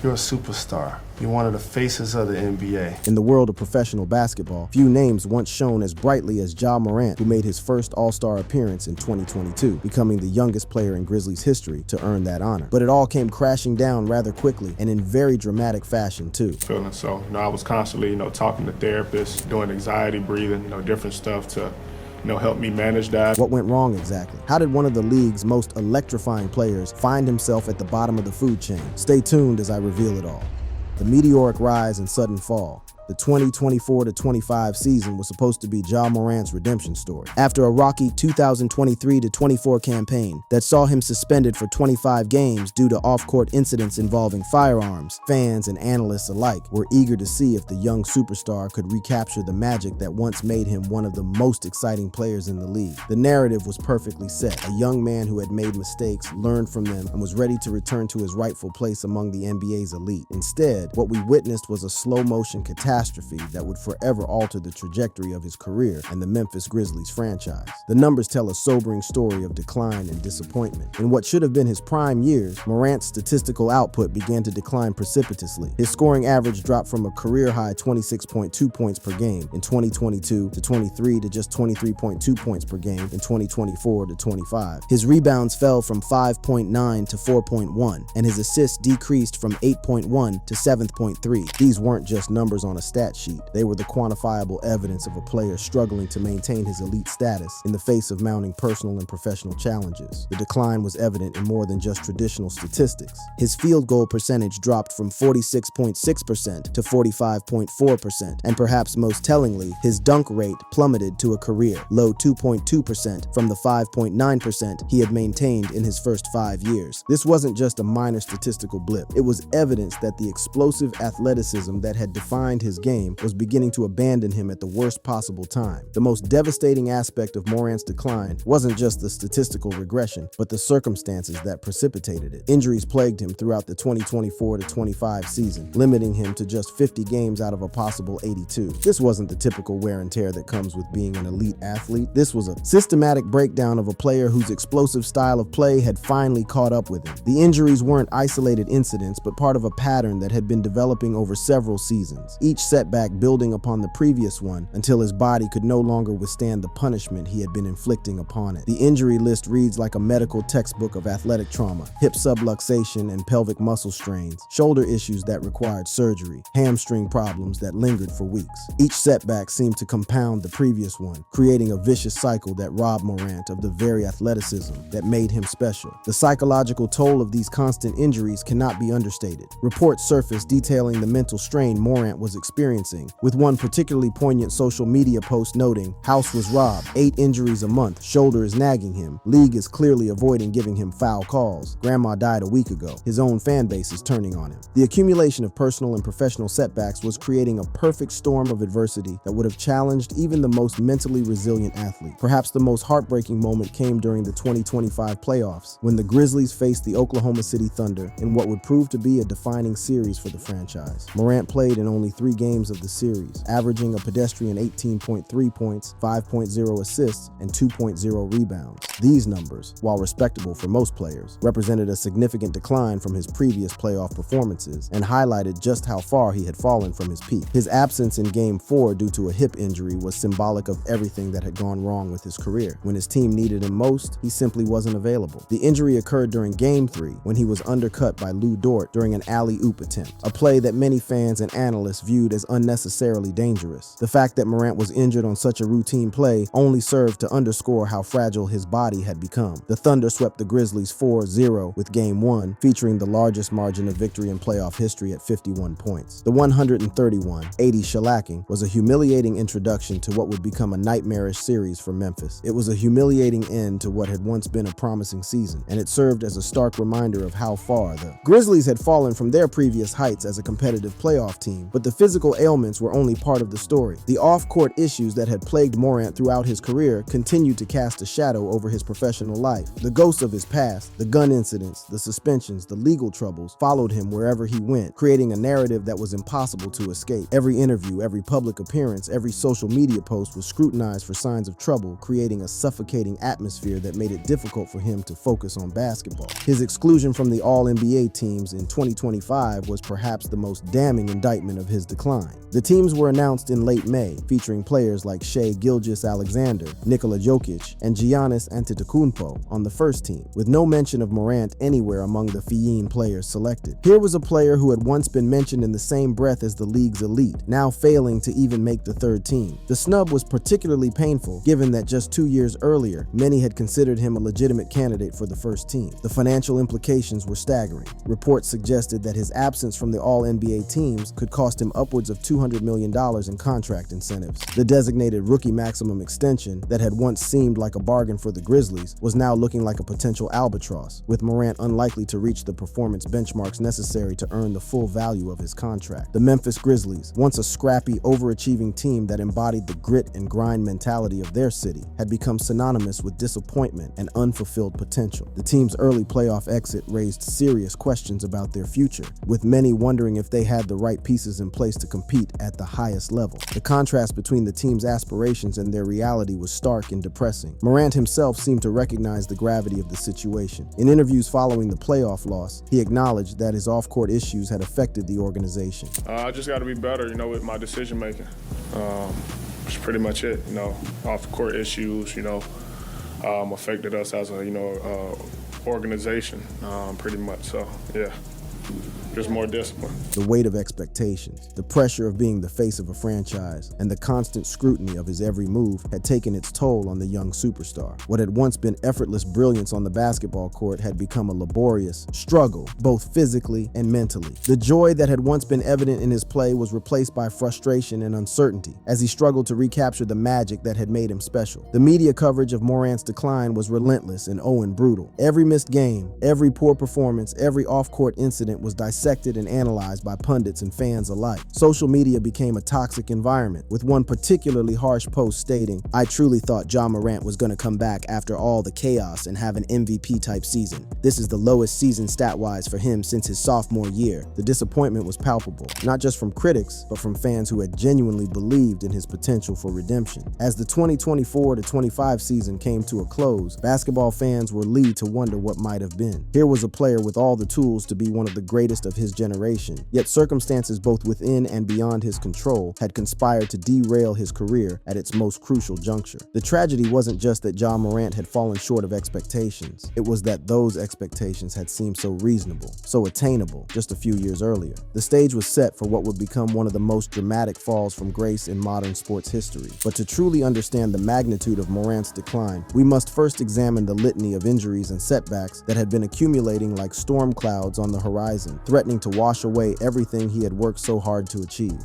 You're a superstar. You're one of the faces of the NBA. In the world of professional basketball, few names once shone as brightly as Ja Morant, who made his first All-Star appearance in 2022, becoming the youngest player in Grizzlies history to earn that honor. But it all came crashing down rather quickly, and in very dramatic fashion too. Feeling so, I was constantly, talking to therapists, doing anxiety breathing, different stuff to help me manage that. What went wrong exactly? How did one of the league's most electrifying players find himself at the bottom of the food chain? Stay tuned as I reveal it all. The meteoric rise and sudden fall. The 2024-25 season was supposed to be Ja Morant's redemption story. After a rocky 2023-24 campaign that saw him suspended for 25 games due to off-court incidents involving firearms, fans and analysts alike were eager to see if the young superstar could recapture the magic that once made him one of the most exciting players in the league. The narrative was perfectly set. A young man who had made mistakes, learned from them, and was ready to return to his rightful place among the NBA's elite. Instead, what we witnessed was a slow-motion catastrophe that would forever alter the trajectory of his career and the Memphis Grizzlies franchise. The numbers tell a sobering story of decline and disappointment. In what should have been his prime years, Morant's statistical output began to decline precipitously. His scoring average dropped from a career-high 26.2 points per game in 2022-23 to just 23.2 points per game in 2024-25. His rebounds fell from 5.9 to 4.1, and his assists decreased from 8.1 to 7.3. These weren't just numbers on a stat sheet. They were the quantifiable evidence of a player struggling to maintain his elite status in the face of mounting personal and professional challenges. The decline was evident in more than just traditional statistics. His field goal percentage dropped from 46.6% to 45.4%, and perhaps most tellingly, his dunk rate plummeted to a career low 2.2% from the 5.9% he had maintained in his first 5 years. This wasn't just a minor statistical blip. It was evidence that the explosive athleticism that had defined his game was beginning to abandon him at the worst possible time. The most devastating aspect of Morant's decline wasn't just the statistical regression, but the circumstances that precipitated it. Injuries plagued him throughout the 2024-25 season, limiting him to just 50 games out of a possible 82. This wasn't the typical wear and tear that comes with being an elite athlete. This was a systematic breakdown of a player whose explosive style of play had finally caught up with him. The injuries weren't isolated incidents, but part of a pattern that had been developing over several seasons, each setback building upon the previous one until his body could no longer withstand the punishment he had been inflicting upon it. The injury list reads like a medical textbook of athletic trauma: hip subluxation and pelvic muscle strains, shoulder issues that required surgery, hamstring problems that lingered for weeks. Each setback seemed to compound the previous one, creating a vicious cycle that robbed Morant of the very athleticism that made him special. The psychological toll of these constant injuries cannot be understated. Reports surfaced detailing the mental strain Morant was experiencing, with one particularly poignant social media post noting, "House was robbed, 8 injuries a month, shoulder is nagging him, league is clearly avoiding giving him foul calls, grandma died a week ago, his own fan base is turning on him." The accumulation of personal and professional setbacks was creating a perfect storm of adversity that would have challenged even the most mentally resilient athlete. Perhaps the most heartbreaking moment came during the 2025 playoffs, when the Grizzlies faced the Oklahoma City Thunder in what would prove to be a defining series for the franchise. Morant played in only 3 games of the series, averaging a pedestrian 18.3 points, 5.0 assists, and 2.0 rebounds. These numbers, while respectable for most players, represented a significant decline from his previous playoff performances and highlighted just how far he had fallen from his peak. His absence in Game 4 due to a hip injury was symbolic of everything that had gone wrong with his career. When his team needed him most, he simply wasn't available. The injury occurred during Game 3 when he was undercut by Lou Dort during an alley-oop attempt, a play that many fans and analysts viewed as unnecessarily dangerous. The fact that Morant was injured on such a routine play only served to underscore how fragile his body had become. The Thunder swept the Grizzlies 4-0 with Game 1, featuring the largest margin of victory in playoff history at 51 points. The 131-80 shellacking was a humiliating introduction to what would become a nightmarish series for Memphis. It was a humiliating end to what had once been a promising season, and it served as a stark reminder of how far the Grizzlies had fallen from their previous heights as a competitive playoff team. But the physical physical ailments were only part of the story. The off-court issues that had plagued Morant throughout his career continued to cast a shadow over his professional life. The ghosts of his past, the gun incidents, the suspensions, the legal troubles, followed him wherever he went, creating a narrative that was impossible to escape. Every interview, every public appearance, every social media post was scrutinized for signs of trouble, creating a suffocating atmosphere that made it difficult for him to focus on basketball. His exclusion from the All-NBA teams in 2025 was perhaps the most damning indictment of his decline. The teams were announced in late May, featuring players like Shai Gilgeous-Alexander, Nikola Jokic, and Giannis Antetokounmpo on the first team, with no mention of Morant anywhere among the Fiend players selected. Here was a player who had once been mentioned in the same breath as the league's elite, now failing to even make the third team. The snub was particularly painful, given that just 2 years earlier, many had considered him a legitimate candidate for the first team. The financial implications were staggering. Reports suggested that his absence from the All-NBA teams could cost him upwards of $200 million in contract incentives. The designated rookie maximum extension that had once seemed like a bargain for the Grizzlies was now looking like a potential albatross, with Morant unlikely to reach the performance benchmarks necessary to earn the full value of his contract. The Memphis Grizzlies, once a scrappy, overachieving team that embodied the grit and grind mentality of their city, had become synonymous with disappointment and unfulfilled potential. The team's early playoff exit raised serious questions about their future, with many wondering if they had the right pieces in place to compete at the highest level. The contrast between the team's aspirations and their reality was stark and depressing. Morant himself seemed to recognize the gravity of the situation. In interviews following the playoff loss, he acknowledged that his off-court issues had affected the organization. I just got to be better, with my decision making. That's pretty much it. Off-court issues, affected us as a, organization, pretty much. So, yeah. There's more discipline. The weight of expectations, the pressure of being the face of a franchise, and the constant scrutiny of his every move had taken its toll on the young superstar. What had once been effortless brilliance on the basketball court had become a laborious struggle, both physically and mentally. The joy that had once been evident in his play was replaced by frustration and uncertainty as he struggled to recapture the magic that had made him special. The media coverage of Morant's decline was relentless and brutal. Every missed game, every poor performance, every off-court incident was dissected and analyzed by pundits and fans alike. Social media became a toxic environment, with one particularly harsh post stating, "I truly thought Ja Morant was going to come back after all the chaos and have an MVP-type season. This is the lowest season stat-wise for him since his sophomore year." The disappointment was palpable, not just from critics, but from fans who had genuinely believed in his potential for redemption. As the 2024-25 season came to a close, basketball fans were lead to wonder what might have been. Here was a player with all the tools to be one of the greatest of his generation, yet circumstances both within and beyond his control had conspired to derail his career at its most crucial juncture. The tragedy wasn't just that Ja Morant had fallen short of expectations, it was that those expectations had seemed so reasonable, so attainable just a few years earlier. The stage was set for what would become one of the most dramatic falls from grace in modern sports history. But to truly understand the magnitude of Morant's decline, we must first examine the litany of injuries and setbacks that had been accumulating like storm clouds on the horizon, threatening to wash away everything he had worked so hard to achieve.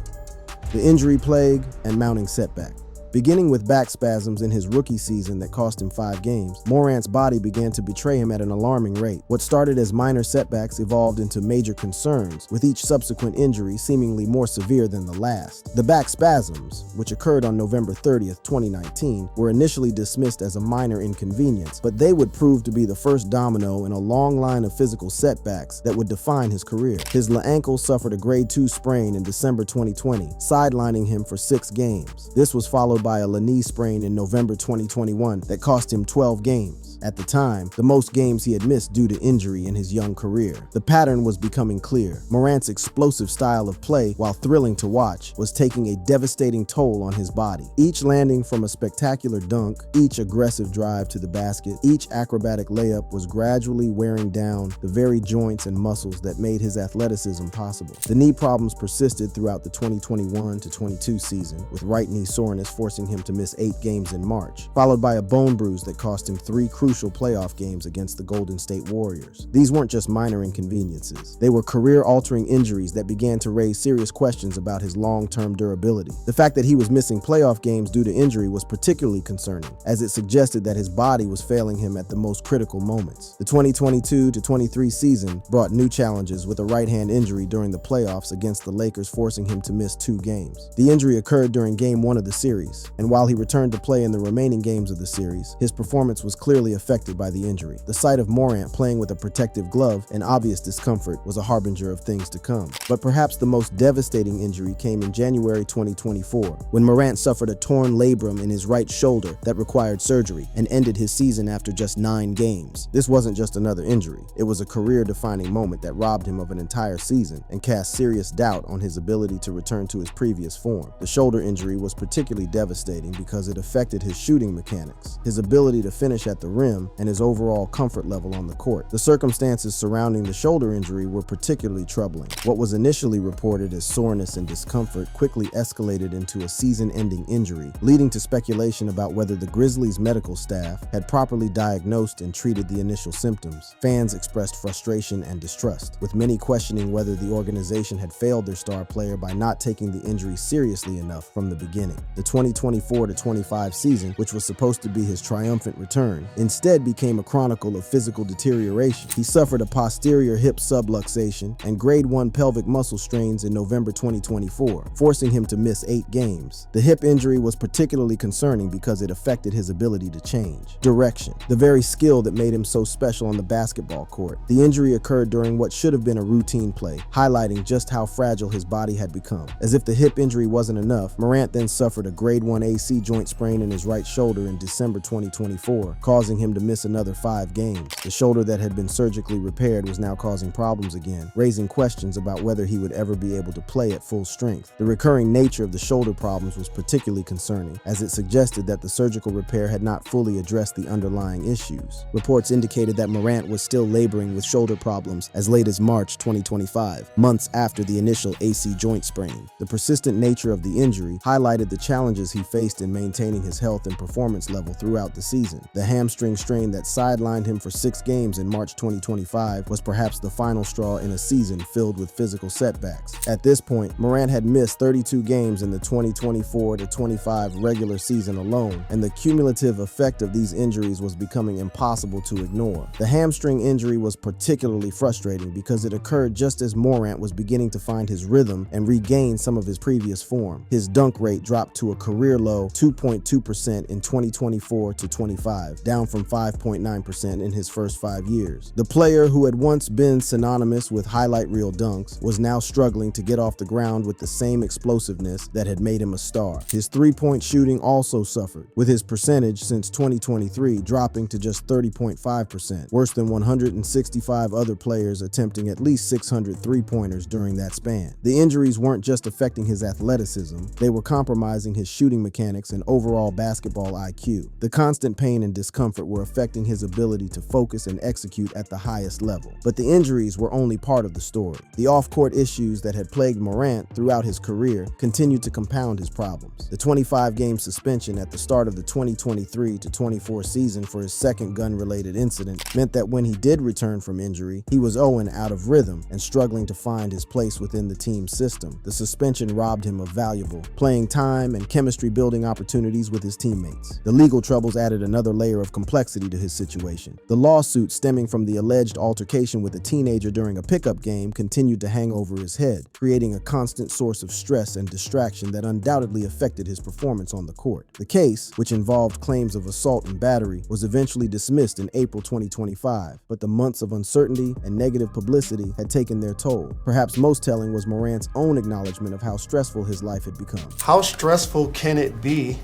The injury plague and mounting setback. Beginning with back spasms in his rookie season that cost him 5 games, Morant's body began to betray him at an alarming rate. What started as minor setbacks evolved into major concerns, with each subsequent injury seemingly more severe than the last. The back spasms, which occurred on November 30th, 2019, were initially dismissed as a minor inconvenience, but they would prove to be the first domino in a long line of physical setbacks that would define his career. His ankle suffered a grade 2 sprain in December 2020, sidelining him for 6 games. This was followed by a knee sprain in November 2021 that cost him 12 games. At the time, the most games he had missed due to injury in his young career. The pattern was becoming clear. Morant's explosive style of play, while thrilling to watch, was taking a devastating toll on his body. Each landing from a spectacular dunk, each aggressive drive to the basket, each acrobatic layup was gradually wearing down the very joints and muscles that made his athleticism possible. The knee problems persisted throughout the 2021-22 season, with right knee soreness forcing him to miss 8 games in March, followed by a bone bruise that cost him 3 crucial crucial playoff games against the Golden State Warriors. These weren't just minor inconveniences. They were career-altering injuries that began to raise serious questions about his long-term durability. The fact that he was missing playoff games due to injury was particularly concerning, as it suggested that his body was failing him at the most critical moments. The 2022-23 season brought new challenges, with a right-hand injury during the playoffs against the Lakers forcing him to miss 2 games. The injury occurred during Game 1 of the series, and while he returned to play in the remaining games of the series, his performance was clearly affected by the injury. The sight of Morant playing with a protective glove and obvious discomfort was a harbinger of things to come. But perhaps the most devastating injury came in January 2024, when Morant suffered a torn labrum in his right shoulder that required surgery and ended his season after just 9 games. This wasn't just another injury. It was a career-defining moment that robbed him of an entire season and cast serious doubt on his ability to return to his previous form. The shoulder injury was particularly devastating because it affected his shooting mechanics, his ability to finish at the rim, and his overall comfort level on the court. The circumstances surrounding the shoulder injury were particularly troubling. What was initially reported as soreness and discomfort quickly escalated into a season-ending injury, leading to speculation about whether the Grizzlies' medical staff had properly diagnosed and treated the initial symptoms. Fans expressed frustration and distrust, with many questioning whether the organization had failed their star player by not taking the injury seriously enough from the beginning. The 2024-25 season, which was supposed to be his triumphant return, instead became a chronicle of physical deterioration. He suffered a posterior hip subluxation and grade 1 pelvic muscle strains in November 2024, forcing him to miss 8 games. The hip injury was particularly concerning because it affected his ability to change direction, the very skill that made him so special on the basketball court. The injury occurred during what should have been a routine play, highlighting just how fragile his body had become. As if the hip injury wasn't enough, Morant then suffered a grade 1 AC joint sprain in his right shoulder in December 2024, causing him to miss another 5 games. The shoulder that had been surgically repaired was now causing problems again, raising questions about whether he would ever be able to play at full strength. The recurring nature of the shoulder problems was particularly concerning, as it suggested that the surgical repair had not fully addressed the underlying issues. Reports indicated that Morant was still laboring with shoulder problems as late as March 2025, months after the initial AC joint sprain. The persistent nature of the injury highlighted the challenges he faced in maintaining his health and performance level throughout the season. The hamstring strain that sidelined him for 6 games in March 2025 was perhaps the final straw in a season filled with physical setbacks. At this point, Morant had missed 32 games in the 2024-25 regular season alone, and the cumulative effect of these injuries was becoming impossible to ignore. The hamstring injury was particularly frustrating because it occurred just as Morant was beginning to find his rhythm and regain some of his previous form. His dunk rate dropped to a career-low 2.2% in 2024-25, down from 5.9% in his first 5 years. The player who had once been synonymous with highlight reel dunks was now struggling to get off the ground with the same explosiveness that had made him a star. His three-point shooting also suffered, with his percentage since 2023 dropping to just 30.5%, worse than 165 other players attempting at least 600 three-pointers during that span. The injuries weren't just affecting his athleticism, they were compromising his shooting mechanics and overall basketball IQ. The constant pain and discomfort were affecting his ability to focus and execute at the highest level. But the injuries were only part of the story. The off-court issues that had plagued Morant throughout his career continued to compound his problems. The 25-game suspension at the start of the 2023-24 season for his second gun-related incident meant that when he did return from injury, he was 0 and out of rhythm and struggling to find his place within the team's system. The suspension robbed him of valuable playing time and chemistry-building opportunities with his teammates. The legal troubles added another layer of complexity to his situation. The lawsuit stemming from the alleged altercation with a teenager during a pickup game continued to hang over his head, creating a constant source of stress and distraction that undoubtedly affected his performance on the court. The case, which involved claims of assault and battery, was eventually dismissed in April 2025, but the months of uncertainty and negative publicity had taken their toll. Perhaps most telling was Morant's own acknowledgement of how stressful his life had become. How stressful can it be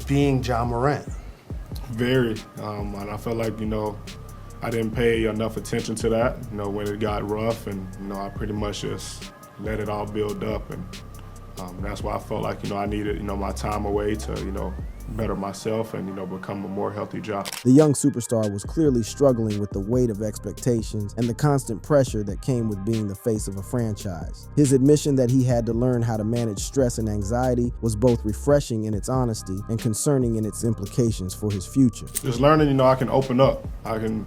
being Ja Morant? Very. And I felt like, I didn't pay enough attention to that, when it got rough, and, I pretty much just let it all build up. And that's why I felt like, I needed, my time away to, better myself and, become a more healthy Ja. The young superstar was clearly struggling with the weight of expectations and the constant pressure that came with being the face of a franchise. His admission that he had to learn how to manage stress and anxiety was both refreshing in its honesty and concerning in its implications for his future. Just learning, I can open up. I can,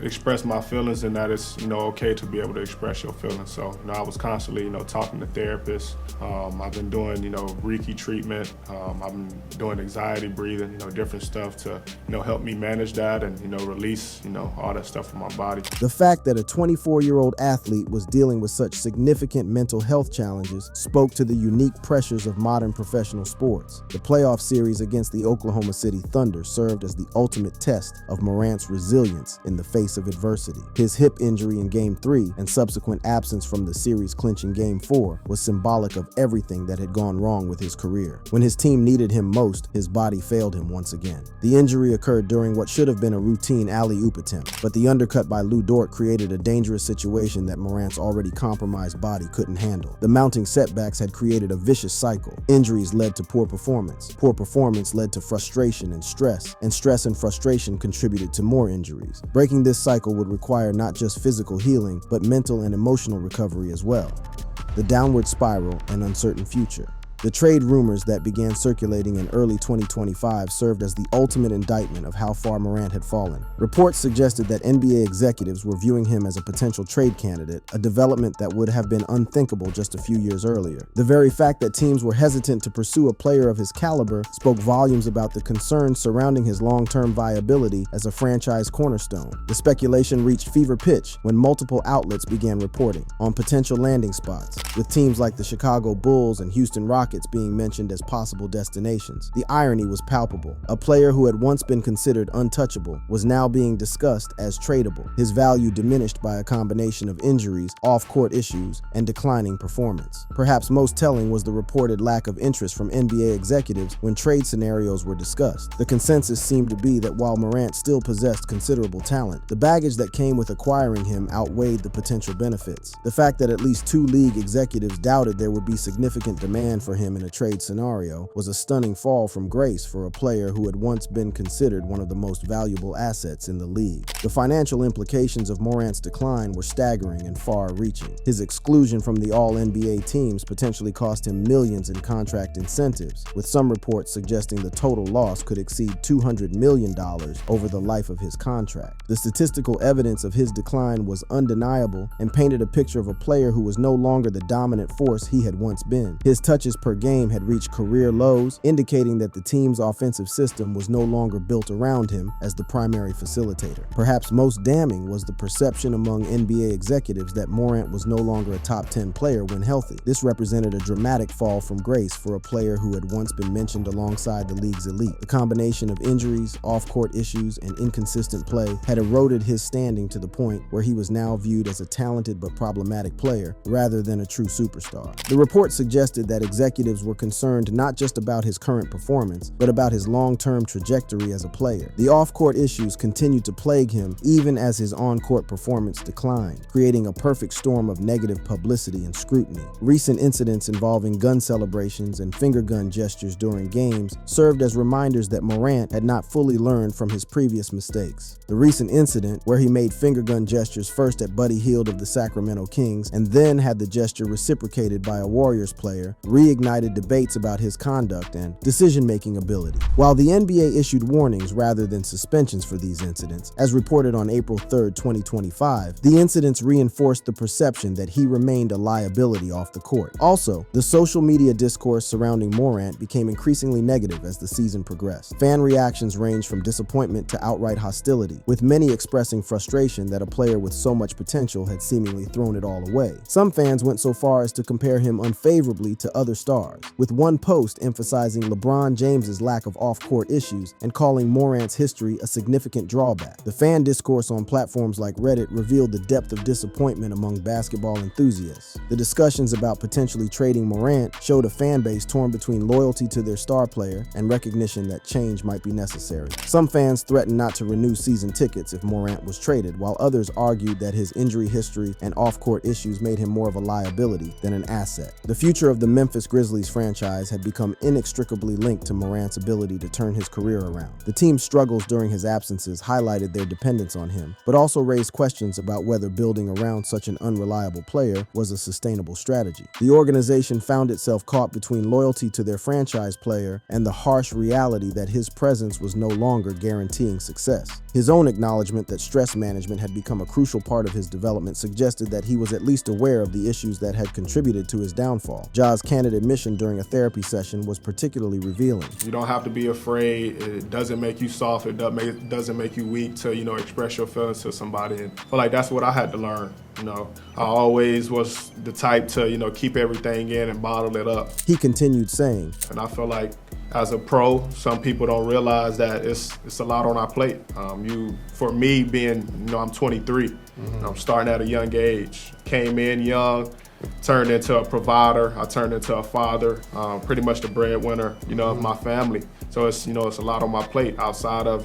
express my feelings, and that it's, okay to be able to express your feelings. So, I was constantly, talking to therapists. I've been doing, Reiki treatment. I've been doing anxiety breathing, different stuff to, help me manage that and, release, all that stuff from my body. The fact that a 24-year-old athlete was dealing with such significant mental health challenges spoke to the unique pressures of modern professional sports. The playoff series against the Oklahoma City Thunder served as the ultimate test of Morant's resilience in the face of adversity. His hip injury in Game 3 and subsequent absence from the series-clinching Game 4 was symbolic of everything that had gone wrong with his career. When his team needed him most, his body failed him once again. The injury occurred during what should have been a routine alley-oop attempt, but the undercut by Lou Dort created a dangerous situation that Morant's already compromised body couldn't handle. The mounting setbacks had created a vicious cycle. Injuries led to poor performance. Poor performance led to frustration and stress and frustration contributed to more injuries. Breaking this cycle would require not just physical healing, but mental and emotional recovery as well. The downward spiral and uncertain future. The trade rumors that began circulating in early 2025 served as the ultimate indictment of how far Morant had fallen. Reports suggested that NBA executives were viewing him as a potential trade candidate, a development that would have been unthinkable just a few years earlier. The very fact that teams were hesitant to pursue a player of his caliber spoke volumes about the concerns surrounding his long-term viability as a franchise cornerstone. The speculation reached fever pitch when multiple outlets began reporting on potential landing spots, with teams like the Chicago Bulls and Houston Rockets being mentioned as possible destinations. The irony was palpable. A player who had once been considered untouchable was now being discussed as tradable, his value diminished by a combination of injuries, off-court issues, and declining performance. Perhaps most telling was the reported lack of interest from NBA executives when trade scenarios were discussed. The consensus seemed to be that while Morant still possessed considerable talent, the baggage that came with acquiring him outweighed the potential benefits. The fact that at least 2 league executives doubted there would be significant demand for him in a trade scenario was a stunning fall from grace for a player who had once been considered one of the most valuable assets in the league. The financial implications of Morant's decline were staggering and far-reaching. His exclusion from the All-NBA teams potentially cost him millions in contract incentives, with some reports suggesting the total loss could exceed $200 million over the life of his contract. The statistical evidence of his decline was undeniable and painted a picture of a player who was no longer the dominant force he had once been. His touches per game had reached career lows, indicating that the team's offensive system was no longer built around him as the primary facilitator. Perhaps most damning was the perception among NBA executives that Morant was no longer a top 10 player when healthy. This represented a dramatic fall from grace for a player who had once been mentioned alongside the league's elite. The combination of injuries, off-court issues, and inconsistent play had eroded his standing to the point where he was now viewed as a talented but problematic player rather than a true superstar. The report suggested that executives were concerned not just about his current performance, but about his long-term trajectory as a player. The off-court issues continued to plague him even as his on-court performance declined, creating a perfect storm of negative publicity and scrutiny. Recent incidents involving gun celebrations and finger gun gestures during games served as reminders that Morant had not fully learned from his previous mistakes. The recent incident, where he made finger gun gestures first at Buddy Hield of the Sacramento Kings and then had the gesture reciprocated by a Warriors player, reignited debates about his conduct and decision-making ability. While the NBA issued warnings rather than suspensions for these incidents, as reported on April 3, 2025, the incidents reinforced the perception that he remained a liability off the court. Also, the social media discourse surrounding Morant became increasingly negative as the season progressed. Fan reactions ranged from disappointment to outright hostility, with many expressing frustration that a player with so much potential had seemingly thrown it all away. Some fans went so far as to compare him unfavorably to other stars, with one post emphasizing LeBron James's lack of off-court issues and calling Morant's history a significant drawback. The fan discourse on platforms like Reddit revealed the depth of disappointment among basketball enthusiasts. The discussions about potentially trading Morant showed a fan base torn between loyalty to their star player and recognition that change might be necessary. Some fans threatened not to renew season tickets if Morant was traded, while others argued that his injury history and off-court issues made him more of a liability than an asset. The future of the Memphis Grizzlies Grizzlies franchise had become inextricably linked to Morant's ability to turn his career around. The team's struggles during his absences highlighted their dependence on him, but also raised questions about whether building around such an unreliable player was a sustainable strategy. The organization found itself caught between loyalty to their franchise player and the harsh reality that his presence was no longer guaranteeing success. His own acknowledgement that stress management had become a crucial part of his development suggested that he was at least aware of the issues that had contributed to his downfall. Ja's candid admission during a therapy session was particularly revealing. You don't have to be afraid. It doesn't make you soft. It doesn't make you weak to, express your feelings to somebody. And I feel like that's what I had to learn. I always was the type to, keep everything in and bottle it up. He continued saying, and I feel like as a pro, some people don't realize that it's a lot on our plate. For me being, I'm 23, I'm starting at a young age. Came in young, turned into a provider. I turned into a father, pretty much the breadwinner, of my family. So it's a lot on my plate outside of,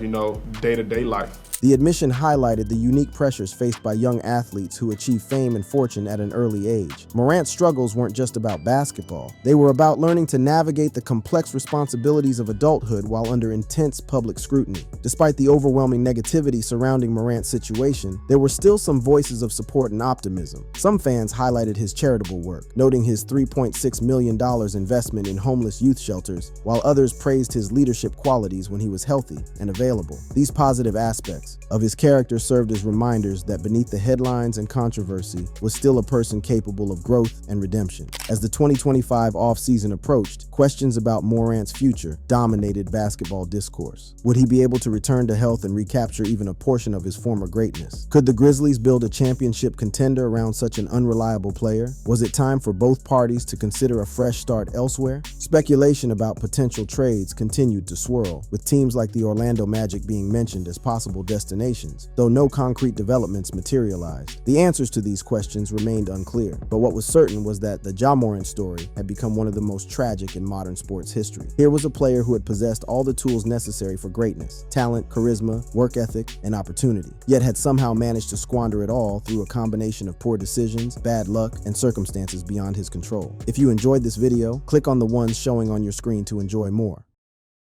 day-to-day life. The admission highlighted the unique pressures faced by young athletes who achieve fame and fortune at an early age. Morant's struggles weren't just about basketball. They were about learning to navigate the complex responsibilities of adulthood while under intense public scrutiny. Despite the overwhelming negativity surrounding Morant's situation, there were still some voices of support and optimism. Some fans highlighted his charitable work, noting his $3.6 million investment in homeless youth shelters, while others praised his leadership qualities when he was healthy and available. These positive aspects of his character served as reminders that beneath the headlines and controversy was still a person capable of growth and redemption. As the 2025 offseason approached, questions about Morant's future dominated basketball discourse. Would he be able to return to health and recapture even a portion of his former greatness? Could the Grizzlies build a championship contender around such an unreliable player? Was it time for both parties to consider a fresh start elsewhere? Speculation about potential trades continued to swirl, with teams like the Orlando Magic being mentioned as possible destinations, though no concrete developments materialized. The answers to these questions remained unclear, but what was certain was that the Ja Morant story had become one of the most tragic in modern sports history. Here was a player who had possessed all the tools necessary for greatness: talent, charisma, work ethic, and opportunity, yet had somehow managed to squander it all through a combination of poor decisions, bad luck, and circumstances beyond his control. If you enjoyed this video, click on the ones showing on your screen to enjoy more.